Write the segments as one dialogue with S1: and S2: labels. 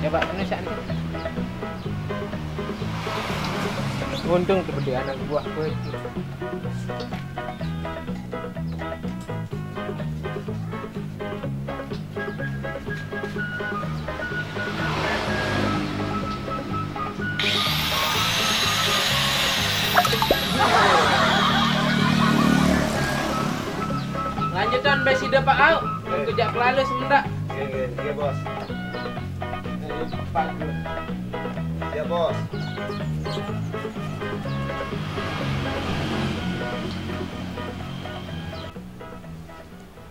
S1: Coba Indonesia nih. Untung seperti anak buah gue itu. Lanjutan besi depak au. Kejak kelalu semendak.
S2: Iya bos.
S1: Cepat dulu.
S2: Iya bos.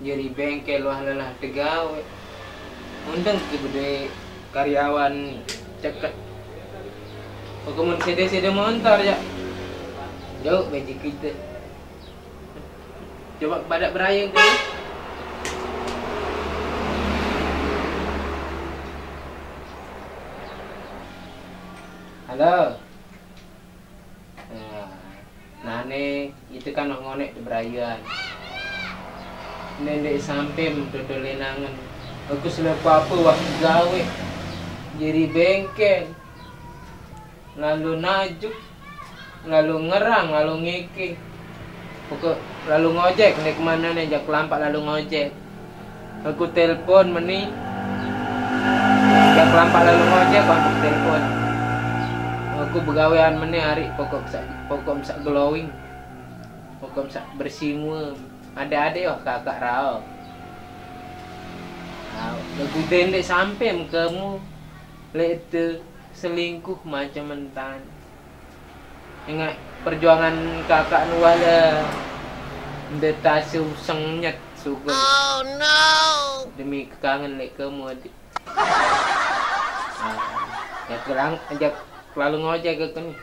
S1: Jadi bengkel wah lelah tegawe. Undang gede karyawan ceket. Pokoknya sede motor ya. Jauh baju kita. Coba pada berayang dulu. Halo. Nah, itu kan ngonek di berayan. Nendek sampai dodol lenangan. Aku selepa apa waktu gawe. Jadi bengkel. Lalu najuk. Lalu ngerang, lalu ngeke. Pokok lalu ngojek, nek kemana nih jak lampak lalu ngojek. Aku telepon meni. Jak lampak lalu ngojek, aku telepon. Aku begawean meni hari pokok sak glowing. Pokok sak bersih ada wah kakak rao. Lagu dendek sampai kamu lete selingkuh macam mentan. Ingat perjuangan kakak nuwala detasu sengnyet sugar. Oh no. Demi kangen lek kamu adik. Ya kurang ajak lalu ngojek ke nih.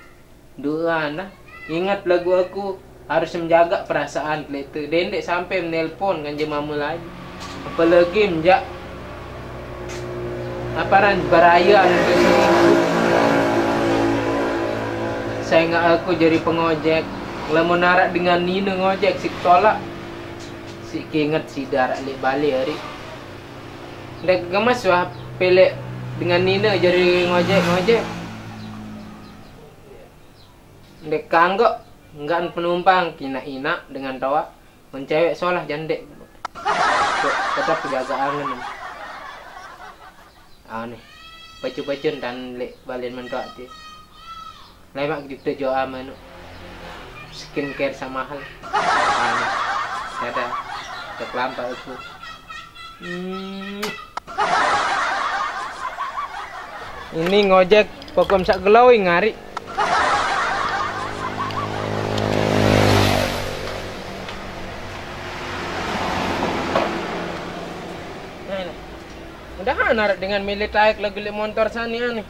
S1: Dua nah. Ingat lagu aku harus menjaga perasaan itu. Dendek sampai menelpon kan jemamu lagi. Apalagi menjak aparan barayaan ke sini. Saya nggak aku jadi pengojek. Lamun narak dengan Nina ngojek si tolak. Si keinget si darat lek balik hari. Dek gemas wah pelek dengan Nina jadi ngojek. Dek kanggok enggak penumpang kina-ina dengan tawa mencewek solah jandek. Tetap jaga angin. Nih. Bacu-bacun dan lek balen mentok ti. Lemak kita jual aman. Skincare sama hal. Ada terlambat aku. Ini ngojek pokok sak glowing ngari. Udah narik dengan militaik lagi motor sani nih.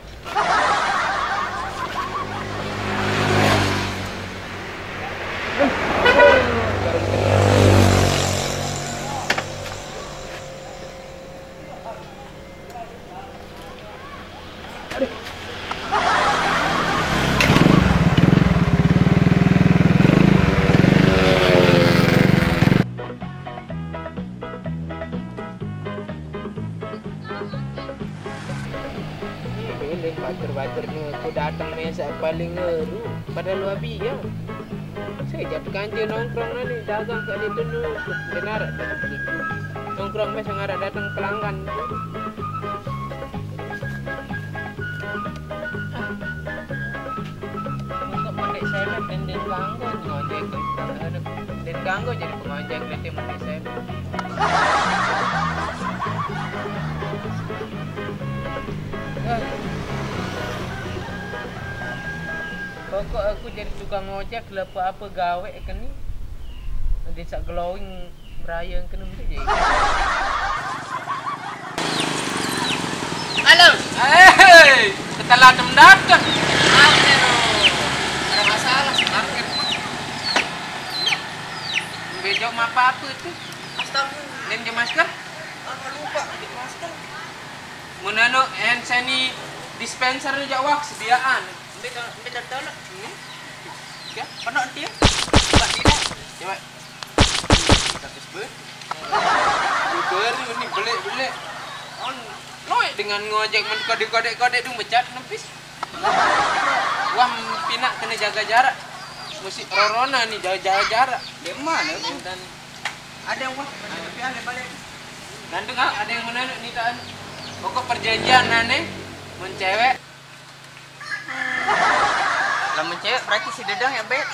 S1: Batur-baturnya aku datang mesa paling ngeru pada luar biang. Saya jatuh kanji nongkrong nih dagang ke itu dulu. Benar begitu. Nongkrong mesa ngarak datang pelanggan. Untuk mendek saya dan ganggu ngojek. Dan ganggu jadi pengojek nanti mendek saya. Pokok aku jadi tukang ngojek lepas apa gawe kan ni. Dia sak glowing beraya kena mesti je. Halo. Hei, setelah datang. Ada masalah market. Bejok apa tu? Astagfirullah. Dan je masker? Lupa ambil masker. Munano hand sanitizer dispenser je wak sediaan. Ambil tolak. Ya, penuh dia. Tak tidak. Coba. Kita ber. Baru ni belik. Loe dengan ngojek men kode-kode dong becat nepis. Wah pinak kena jaga jarak. Musik corona nih jaga jarak.
S3: Di mana bu?
S1: Dan
S3: Ada yang wah, tapi ada balik.
S1: nanti ada yang mana nih kan. Pokok perjanjian aneh mencewek.
S3: Lah mencewek berarti si Dedang ya bet.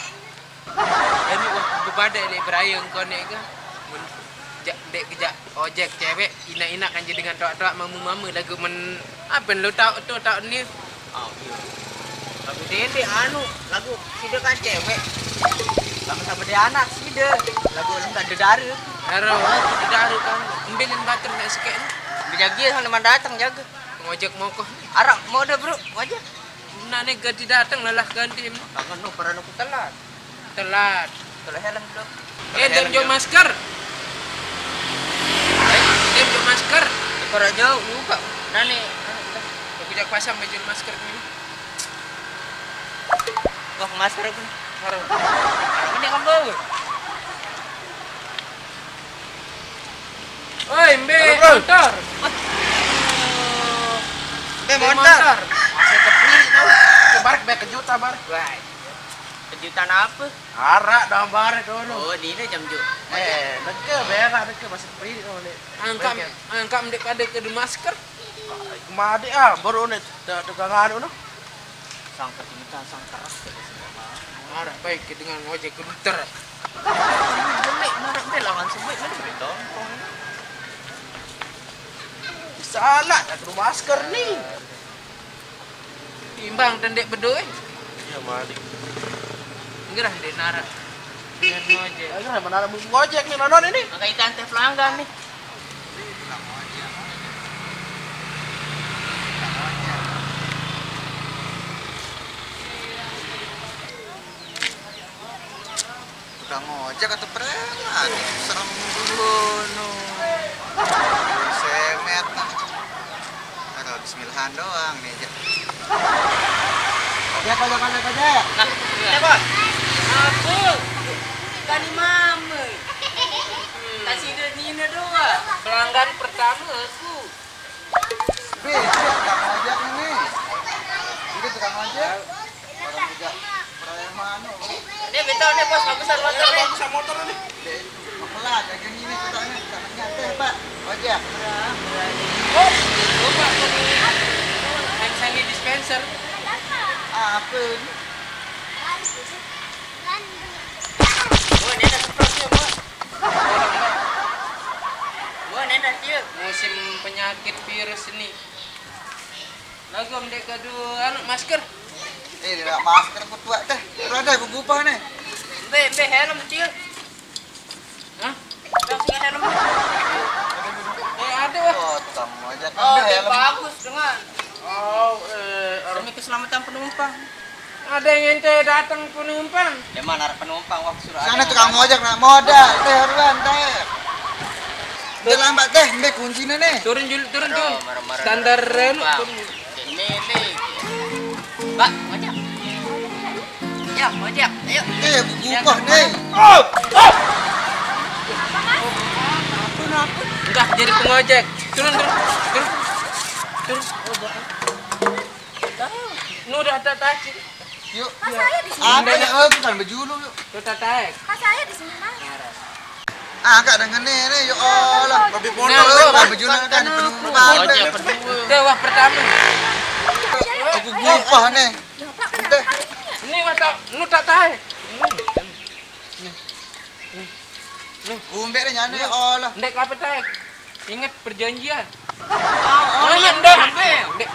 S1: Ini wah kepada le berayung konek ke. Dek kejak ojek cewek ina-ina kan jadi dengan tok-tok mamu-mamu lagu men apa lu tahu tuh tahu ni.
S3: Oh iya. Lagu Dede anu, lagu si De kan cewek. Lama sama dia anak si De. Lagu tak ada darah.
S1: Haro aku daru kan ambilin bater nak sikit ni.
S3: Dijagi sama datang jaga.
S1: Ngojek mokoh.
S3: Arak mau dah bro, aja.
S1: Nak ni ganti datang lelah ganti.
S3: Tangan nu para nu telat.
S1: Telat.
S3: Kalau helm dulu.
S1: Dem jo masker. Dem jo masker.
S3: Para jauh lupa.
S1: Nani. Aku jak pasang baju masker ni.
S3: Wah masker pun.
S1: Haro.
S3: Ini kan bawa.
S1: Oi, mbe
S3: Halo, bro.
S1: motor.
S3: Be motor.
S1: Masih kepiri tau. Kebarak be kejutan bar.
S3: Wah. Kejutan apa?
S1: Arak dah bar dulu.
S3: Oh, di ini jam juk.
S1: Deke berak deke masih kepiri tau ni. Angkat mdek pada ke masker.
S4: Kemadi baru nih tukang anu no.
S3: Sang kejutan, sang keras.
S1: Arak baik dengan ojek kuter.
S3: Jelek, narak be lawan sebut mana betul.
S4: Salah tak perlu masker nih.
S1: Timbang tendek bedoe.
S4: Iya madi.
S1: Gerah dek narak. Dengan ojek.
S4: Ayo mana ada ngojek nih nonon ini.
S3: Maka ikan teh pelanggan nih.
S2: Tukang ojek atau preman? Serem dulu no. Semet nah. Kalau bismillahan doang nih aja.
S4: Ya kau jangan aja.
S3: Nah, ya bos. Aku. Kani mama. Kasih dia Nina doang.
S1: Pelanggan pertama aku.
S2: Tukang ojek nih. Ini tukang ojek. Orang juga preman no.
S3: Dia betul nih bos, bagusan motor nih.
S4: Bisa motor nih.
S2: Malah kayak gini nih tukangnya. Tukangnya teh Pak. Ojek.
S1: Oh, lupa hand sanitizer dispenser.
S2: Apa ini?
S3: Gua ni dah semprotnya, bos. Gua ni dah siap.
S1: Musim penyakit virus ini. Lagu mdek kedua anu masker.
S2: Tidak masker kutuak teh. Ada aku gupah nih.
S3: Be helm kecil.
S1: Hah?
S3: Langsung helm.
S1: Ada wah.
S2: Oh, tukang ojek.
S3: Oh,
S2: Ada
S3: dia
S2: helm.
S3: bagus dengan
S1: Oh,
S3: demi keselamatan penumpang.
S1: ada yang ente datang penumpang.
S3: Ya mana ada penumpang waktu suruh.
S2: Sana tukang ojek nak modal teh haruan teh. Dia lambat teh, mbak kuncinya nih.
S1: Turun jul, turun
S3: Bro,
S1: jul.
S3: marah-marah
S1: Standar
S3: dengan
S1: rem.
S3: penumpang. Ini. Pak, ojek. Ya, ojek. Ayo.
S2: Teh gupah nih.
S1: Enggak jadi pengojek. Turun, turun, turun. Turun. Nu udah taci.
S2: Yuk.
S5: Mas saya di sini.
S2: Apa ya? Bukan bejulu yuk.
S1: Tuh tatek.
S5: Mas saya di sini, Mas.
S2: Angkat dengan nih, ya Allah.
S4: Babi
S1: Nah,
S4: motor.
S2: Bukan bejulu kan penumpang.
S3: Ojek kedua.
S1: Tuh wah pertama.
S2: Aku gupah nih.
S5: Ya, Pak, kenapa
S2: Teh.
S5: kali ini ya?
S1: Ini mata nu tak tahu.
S2: Umbek nih nyane ya Allah.
S1: Ndek apa taek? Ingat perjanjian.
S3: Oh, iya,
S1: ndek.
S3: Ndek.
S1: Ndek.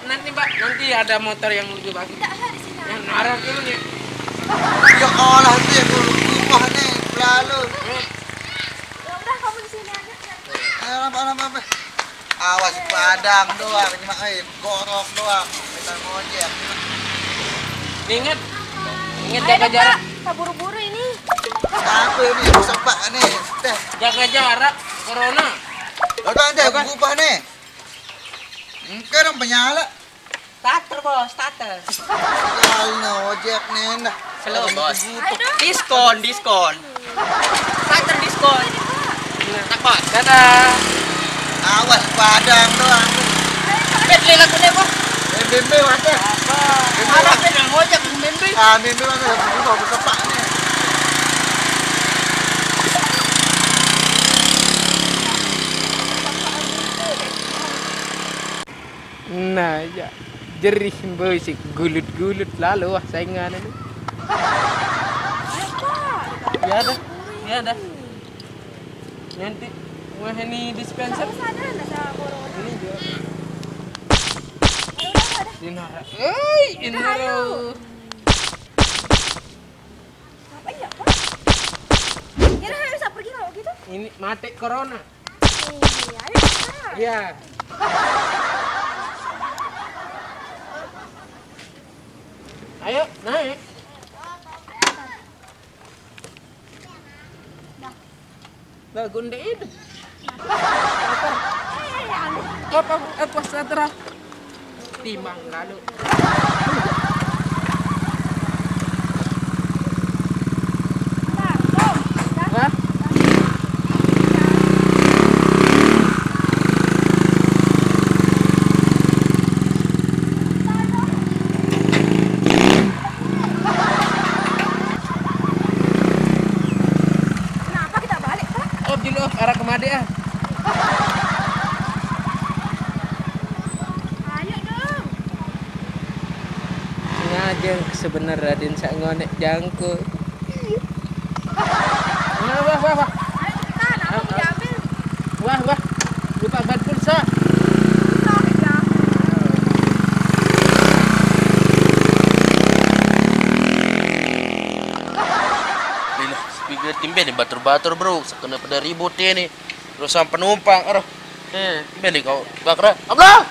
S1: Nanti Mbak, nanti ada motor yang lebih bagus.
S5: Tidak, saya di sini.
S1: Yang naruh dulu nih.
S2: Ya Allah itu ya gupah nih. Lalu.
S5: Ya udah, kamu di sini aja.
S2: Apa. Awas padang doang, cuma gorok doang. Kita ngojek.
S1: Ingat. Ingat
S5: Ayo
S1: jaga
S5: dong,
S1: jarak.
S5: Pak. Kita buru-buru ini.
S2: Apa ini? Sepak nih. Teh.
S1: Jaga jarak. Corona.
S2: Lalu teh aku gupah nih. Enggak dong penyala.
S3: Starter, bos, starter.
S2: Kalau ngojek nih nah.
S3: Slow, bos.
S5: Ayo dong.
S3: Diskon. Starter diskon. Tak, bos.
S1: Dadah.
S2: Awas padang doang.
S3: Betle lagu nih, Bang.
S2: Mimpi wadah.
S3: Mana pedang ngojek mimpi.
S2: Ah, mimpi wadah. Buka buka pak nih.
S1: Nah, ya. Jerih bersih gulut-gulut lalu wah saingan ini. Ya dah. Ya dah. Nanti wah ini dispenser.
S5: Sadar enggak sama borong?
S1: Ini juga.
S5: Udah.
S1: Inara. Eh, Inara.
S5: Ngapain ya, Pak? Kira bisa pergi kalau gitu?
S1: Ini mati corona.
S5: Iya, ayo kita.
S1: Ya. Ayo, naik. Dah gunde itu. Apa? Apa satera? Timbang lalu. Hah?
S5: Kenapa kita balik, Pak?
S1: Oh, dulu arah kemana ya?
S5: Ayo dong.
S1: Sengaja sebenarnya Raden sak ngonek jangko. Nah, wah.
S5: Ayo cepetan, apa mau diambil?
S1: Wah. Lupa ban pulsa.
S5: Bisa aja.
S4: Bila speaker timbe nih batur-batur bro, sekena pada ribut nih. Terus sama penumpang, aduh. Timbe nih kau bakra. Ablah.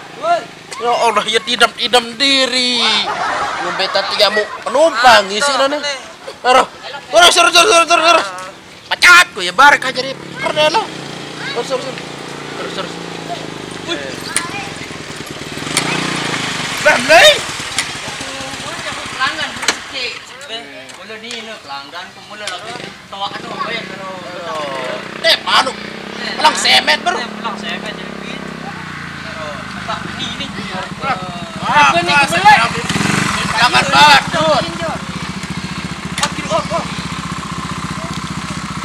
S4: Ya Allah, ya idam diri. Ngombetan 3 penumpang ngisi nih. Aduh. Terus. Pacat ku ya barik aja nih. Kerdelo. Terus. Bamlay.
S3: Pelanggan sedikit. Mula ni no pelanggan ko mula lagi tawa ano bayad ano.
S4: Manu. Pelang semet bro.
S3: Pulang saya kan jadi duit. Pero apa ini?
S1: Apa nih kebelet?
S4: Pelanggan badut.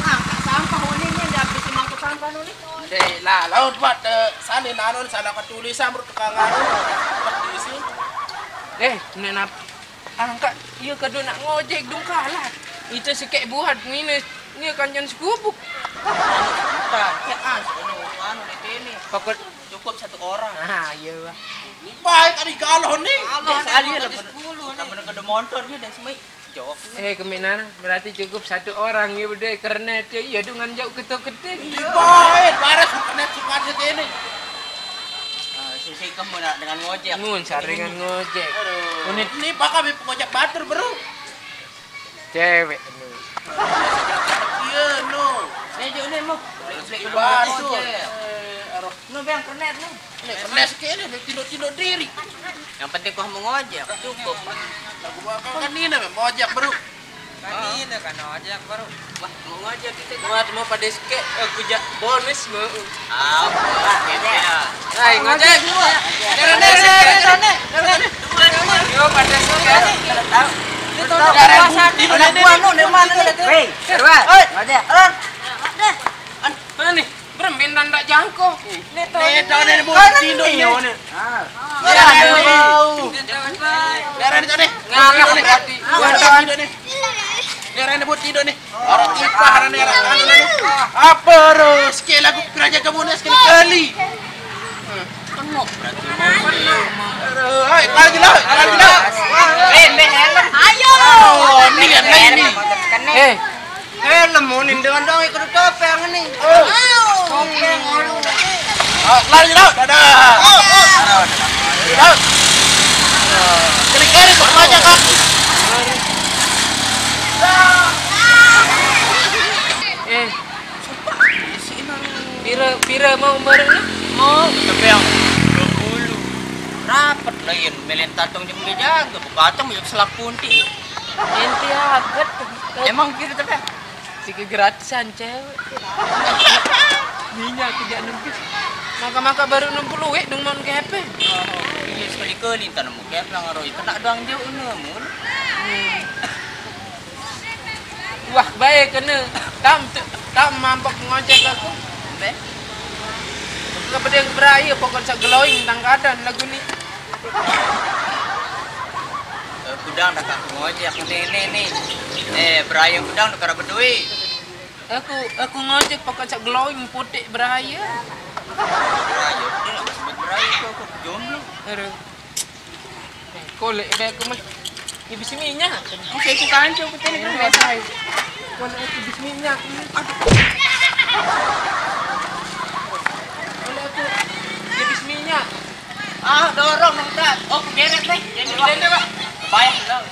S3: Angkat sampah ini ndak habis mangkuk sampah nih.
S4: Deh, lah, laut buat sana nanon salah ketulisan bro tekangan. Isi.
S1: Nenap angkat iya kado nak ngojek dong kalah. Itu sikek buat ini kancan sekubuk.
S3: Bukan, ya anu ini.
S1: Pokok
S3: Cukup 1 orang.
S1: ah iya wah.
S4: Baik tadi galon nih.
S3: Sekali lah 10 nih. Ada motor nih dan semai. Jawab.
S1: Keminan berarti cukup 1 orang ya udah karena dia iya dengan jauh ketok-ketik.
S4: Baik, baras internet suka ini.
S3: Sisi kamu nak dengan ngojek.
S1: Mun saringan ngojek.
S4: Unit ini pak kami pengojek batur bro.
S1: Cewek.
S4: Iya no.
S3: Nih mau.
S4: Batur.
S3: Nu bang kernet nu.
S4: Internet sekali tidur diri.
S3: Yang penting kau mau ngojek cukup.
S4: Lagu bakal kan ini mengojek bro.
S3: Kan ini kan ngojek baru. Wah, mau ngojek kita.
S1: Mau pada sikek kujak bonus mau.
S3: Hai, ngojek.
S1: Rene. Yo pada sikek. Mana nih? Bermindan tak jangkau.
S4: Neto nih mau tidur nih. Darah nih nih.
S1: Ngalap berarti.
S4: Darah nih buat tidur nih. Orang tipah nih nih. Apa terus? Sekali lagu kerja kamu nih sekali. Ayo, lagi lah.
S3: Ayo.
S4: Oh, ini kan ini.
S3: Helm munin dengan dong ikut topeng nih. Topeng.
S4: Lari lah. Dadah. Kali-kali bermajak kan.
S1: Pira mau bareng
S3: Mau topeng. 20. Rapat lain melen tatong jam jaga bukatong banyak selak punti.
S1: ente agat.
S3: Emang gitu topeng.
S1: Siki gratisan cewek. Minyak tidak nempis. Maka baru 60 wek dong mon kepe.
S3: Ini sekali-kali tanam kep lang aro itu nak doang jauh mun.
S1: Wah, baik kena. Tak mampak ngojek aku.
S3: Be.
S1: Kepada yang beraya pokok sak glowing tang kadan lagu ni.
S3: Kudang dah kat ngojek aku nih. Berayang kudang dah kara berduit.
S1: Aku ngojek pokok sak glowing putih beraya.
S3: Berayang dia nak sebut berayang aku jomblo.
S1: Aduh. Kolek be aku mah. Ni bisi minyak.
S3: Okey aku kancu aku tadi kan biasa.
S1: Kolek aku bisi minyak. Kolek aku ni bisi minyak.
S3: Dorong dong tak. Oh, geret nih. Jadi Pak. Bayar lah.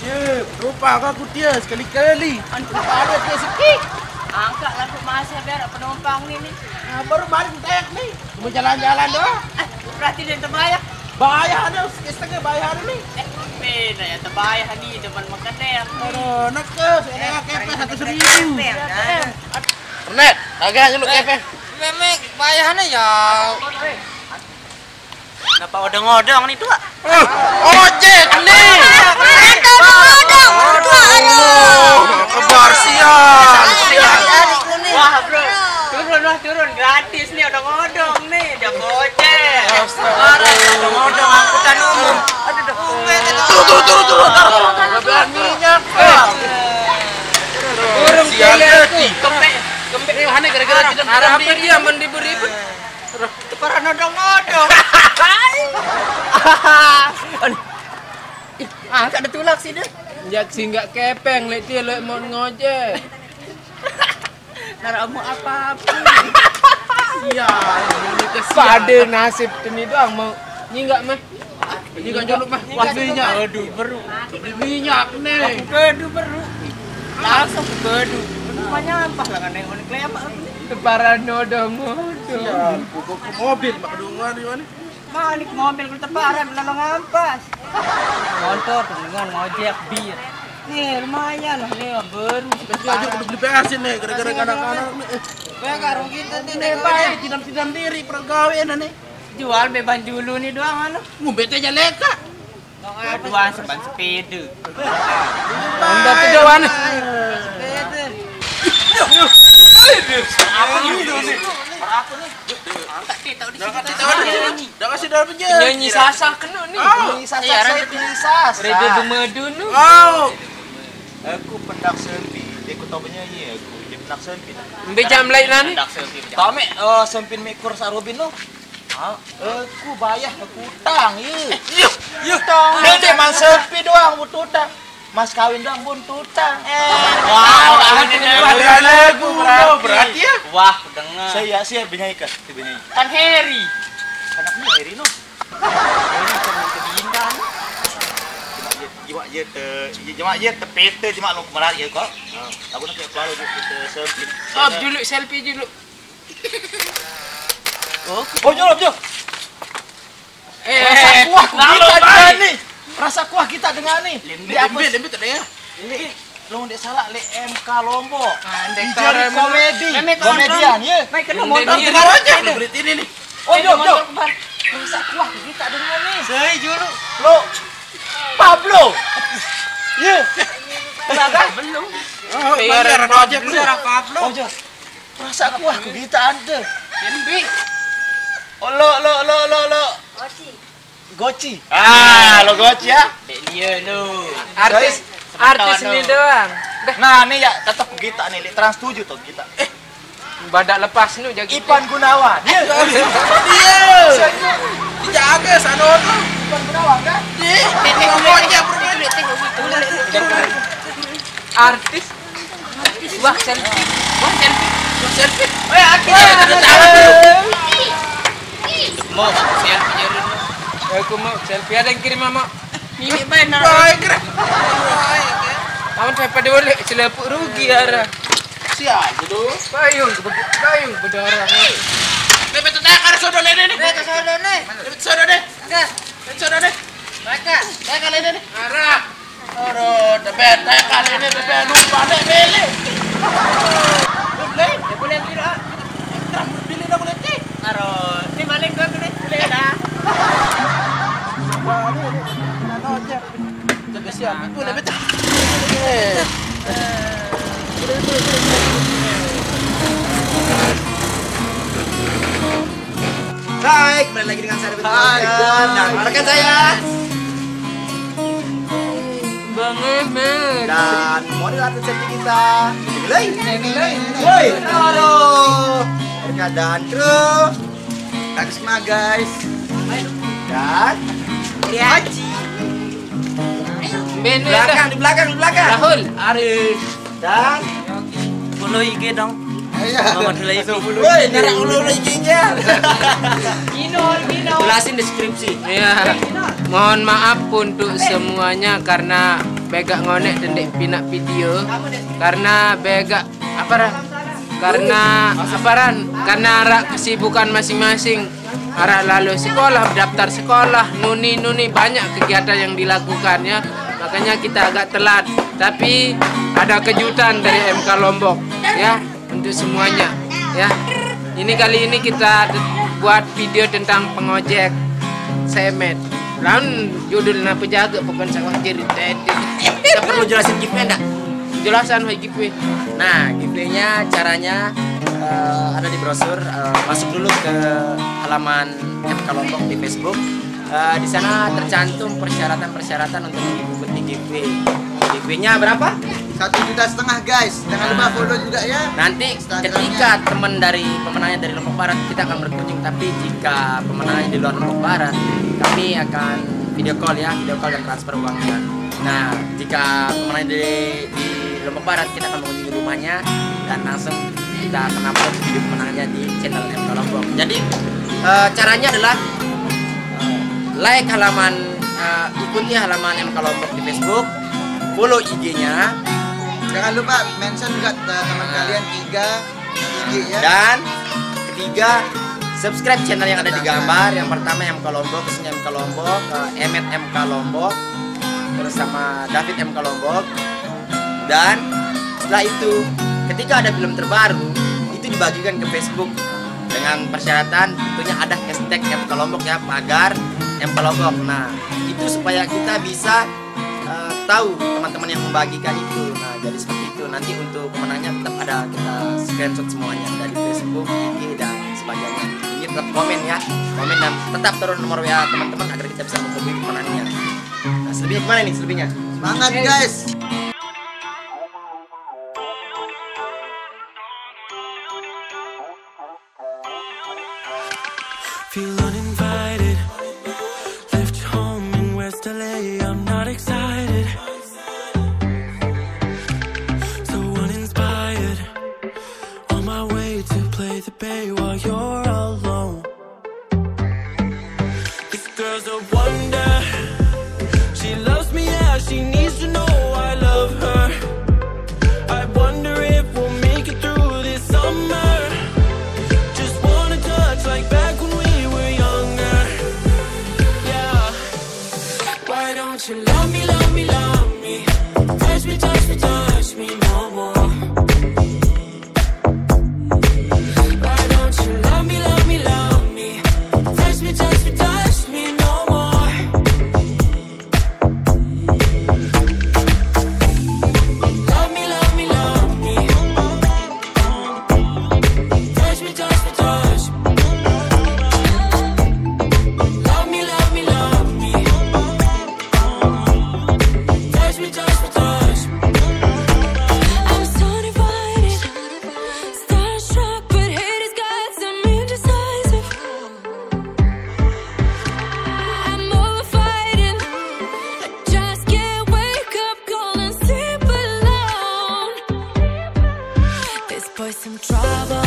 S4: Ya, rupa aku dia sekali-kali.
S3: Antum ada dia sikit. Angkat lah aku masih biar penumpang ni.
S4: Nah, baru baring tek nih. Mau jalan-jalan doang.
S3: Berarti dia terbayar.
S4: Bayar ada setengah bayar nih.
S3: Beda ya terbayar ni depan makan deh.
S4: Aduh, nakes. Ini kepe 100.000. Net, agak dulu kepe.
S1: Memek bayarnya ya.
S3: Kenapa odong-odong nih tuh?
S4: Ojek nih. Kabar siang.
S3: Wah bro, turun gratis nih odong-odong nih, udah gojek. Odong-odong angkutan umum.
S4: Turun. Kebelan minyak.
S1: Urung keleku.
S3: Kembek hane gara-gara tidak
S1: Apa dia mendibur-ibur?
S3: itu para odong-odong. Angkat ada tulak sih deh.
S1: Jak singgak kepeng lek dia lek mau ngojek.
S3: Naramu apa-apa.
S1: Iya, pada nasib ini doang mau nyinggak mah.
S4: Nyinggak jolok mah. Wah, minyak.
S3: Aduh, beru.
S4: Beli minyak nih.
S3: Kedu beru. Langsung kedu. Banyak ampah lah kan yang unik lemak.
S1: Para nodong-nodong.
S4: Ya, pokok ke mobil mak kedungan di mana?
S3: Malik mobil ku teparan lalang ampas. Motor dengan ngojek bir. Nih lumayan lah nih baru.
S4: Besok aja udah beli bensin nih gara-gara anak-anak nih.
S3: Kayak karo kita
S4: Ini baik tidam-tidam diri pergawean nih.
S3: jual beban dulu nih doang anu.
S4: Ngumpet aja leka.
S3: Aduan seban sepeda.
S1: Anda kedewan.
S3: Sepeda.
S4: Apa ini nih?
S3: Aku nih. Angkat kita udah sini.
S4: Dah kasih dalam penjara.
S1: Nyanyi sasa kena ni.
S2: Pilih sasa, saya pilih sasa.
S1: Reda demadu nu.
S4: Wow.
S2: Aku pendak selfie. Dia aku tahu penyanyi aku. Dia pendak selfie.
S1: Ambil jam lain lah ni.
S2: Tahu mek sempin mekor sarobin no. Aku bayar aku utang ye.
S4: Yuk.
S2: Dia cuma selfie doang butuh utang. Mas kawin doang butuh utang.
S3: Wow,
S4: Kalian lagu berarti ya.
S3: Wah, dengar.
S2: Saya penyanyi kan, penyanyi.
S3: Kan Harry.
S2: Anaknya Heri no. Jemaah je tepete jemaah lu kemarin ya kok. Aku nak keluar kita selfie.
S1: Stop dulu selfie dulu.
S2: Oh, jom. Rasa kuah kita dengan ni. Rasa kuah kita dengan ni.
S4: Lembut tak ada ya.
S2: Ini lu ndak salah le MK Lombok.
S1: Andai
S2: Jadi komedi. Komedian ya.
S3: Mai kena
S1: Benda
S3: motor
S1: ni
S3: dengar aja.
S4: Beli ini nih.
S2: Oh, jom. Rasa kuah kita dengan ni.
S3: Saya dulu.
S2: Lo Pablo. Ya.
S3: Belum.
S4: Bayar aja
S3: Pablo.
S2: Oh, jom. Rasa kuah kita ada.
S1: Ambil.
S2: Oh, lo. Goci. Lo goci ya.
S3: Dek dia lu.
S1: Artis ni doang.
S2: Nah, ni ya tetap kita nih, Trans 7 tuh kita.
S1: Badak lepas nu jaga.
S2: Ipan Gunawan. Ya.
S4: Dia. Dijaga sana tu.
S2: Ipan Gunawan kan?
S4: Ngomongnya
S1: Artis. Wah selfie.
S4: selfie.
S3: Oh ya, artis. Mau selfie je dulu.
S1: Aku mau selfie ada yang kirim mama.
S3: Ini benar.
S4: Baik kira.
S1: Awan sampai boleh celepuk rugi arah.
S4: Siapa tu?
S1: Payung berdarah.
S4: Lebih tetap ada sodo lene ni.
S3: Kita sana nih.
S4: Lebih sodo deh.
S3: Gas.
S4: Sodo deh.
S3: Baca.
S4: Saya kali ni. Arah. Aduh, tapi saya kali ni lupa dek beli.
S2: dan rekan saya
S1: Bang Emet.
S2: dan model artis cantik kita woi aduh Erka dan kru Karisma guys dan Haji
S1: Ben
S2: di belakang
S1: Rahul.
S2: Arif dan
S3: Follow IG dong. Muhammad Hulaifi.
S2: woi narak ulu IG-nya
S3: Jelasin deskripsi.
S1: Ya, mohon maaf untuk semuanya karena begak ngonek dendek pinak video karena begak karena arak kesibukan masing-masing, arak lalu sekolah, daftar sekolah, nuni banyak kegiatan yang dilakukan ya, makanya kita agak telat, tapi ada kejutan dari MK Lombok ya untuk semuanya ya. Ini kali ini kita buat video tentang pengojek semet. Lalu judulnya pejaga bukan sawah jerit.
S3: Kita perlu jelasin giveaway enggak?
S1: Jelasan giveaway.
S3: Nah, giveaway-nya caranya ada di brosur. Masuk dulu ke halaman MK Lombok di Facebook. Di sana tercantum persyaratan untuk mengikuti giveaway. Giveaway-nya berapa?
S2: 1,5 juta guys. Jangan lupa follow juga ya.
S3: Nanti ketika teman dari pemenangnya dari Lombok Barat kita akan berkunjung, tapi jika pemenangnya di luar Lombok Barat kami akan video call dan transfer uangnya. Nah, jika pemenangnya di Lombok Barat kita akan mengunjungi rumahnya dan langsung kita akan upload video pemenangnya di channel MK Lombok. Jadi caranya adalah like ikuti halaman MK Lombok di Facebook, follow IG-nya.
S2: Jangan lupa mention juga teman kalian 3 IG-nya.
S3: Dan ketiga, subscribe channel yang ada di gambar. Yang pertama MK Lombok, khususnya MK Lombok, Emet MK Lombok, terus sama David MK Lombok. Dan setelah itu, ketika ada film terbaru, itu dibagikan ke Facebook dengan persyaratan tentunya ada hashtag MK Lombok ya, pagar MK Lombok. Nah, itu supaya kita bisa tahu teman-teman yang membagikan itu. Nah, jadi seperti itu. Nanti untuk pemenangnya tetap ada, kita screenshot semuanya dari Facebook, IG dan sebagainya. Ini tetap komen ya, komen dan tetap turun nomor WA teman-teman agar kita bisa menghubungi pemenangnya. Nah, selebihnya gimana nih selebihnya?
S2: Semangat guys.
S6: Feel uninvited. Left home in West LA. I'm not excited. So uninspired. On my way to play the bay while you're alone. This girl's a wonder. She loves me, yeah. She needs to know I love her. I wonder if we'll make it through this summer. Just wanna touch like back when we were younger. Yeah. Why don't you love me, love me, love me? Touch me, touch me, touch me no more. Why don't you love me, love me, love me? Touch me, touch me, touch me no more. Love me, love me, love me. Touch me, touch me, touch me. Love me, love me, love me. Touch me, touch me, touch me. I'm so divided, starstruck, but haters got some indecisive. I'm over fighting, I just can't wake up, cold and sleep alone. This boy's some trouble.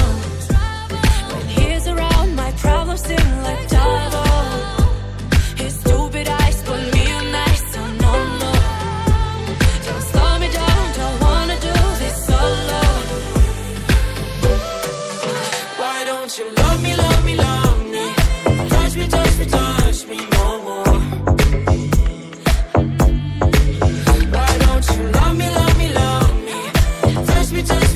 S6: When he's around, my problems seem like double. His stupid eyes put me on ice, so no, no. Don't slow me down, don't wanna do this solo. Why don't you love me, love me, love me? Touch me, touch me, touch me no more. Why don't you love me, love me, love me? Touch me, touch